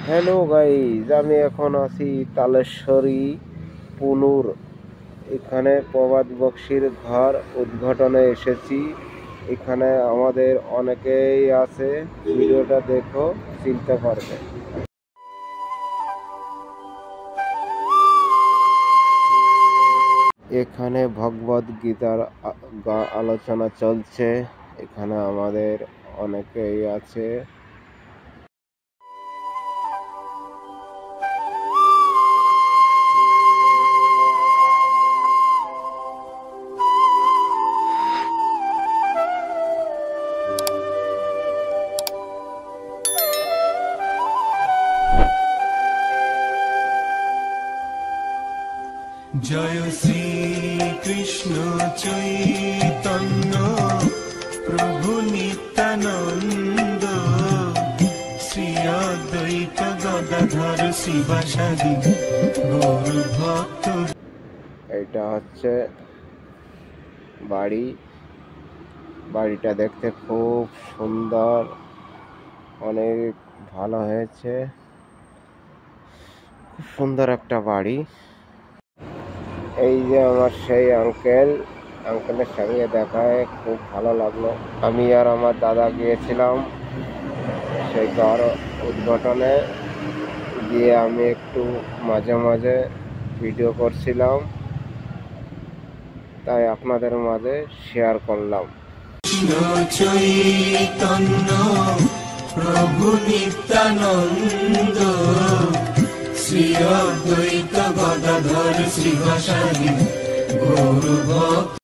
Hello guys, আমি এখন আছি তালেশ্বরী পুনুর। এখানে প্রবাদ বক্সির ঘর উদ্ঘাটনে এসেছি। এখানে আমাদের অনেকেই আছে, ভিডিওটা দেখো, চিনতে পারবে। এখানে ভগবদ গীতার আলোচনা চলছে। এখানে আমাদের অনেকেই আছে। জয় শ্রী কৃষ্ণ চৈতন্য প্রভু নিত্যানন্দ শ্রী অদ্বৈত গদাধর শিবাসাদি গৌর ভক্ত। এটা হচ্ছে বাড়িটা দেখতে খুব সুন্দর, অনেক ভালো হয়েছে। খুব সুন্দর একটা বাড়ি। এই যে আমার সেই আঙ্কেলের সঙ্গে দেখা হয়ে খুব ভালো লাগলো। আমি আর আমার দাদা গিয়েছিলাম সেই ঘর উদ্ঘাটনে। গিয়ে আমি একটু মাঝে মাঝে ভিডিও করছিলাম, তাই আপনাদের মাঝে শেয়ার করলাম। কৃষ্ণ চৈতন্য প্রভু নিত্যানন্দ শ্রী অদ্বৈত গদাধর শিবাসাদি গৌর ভক্ত।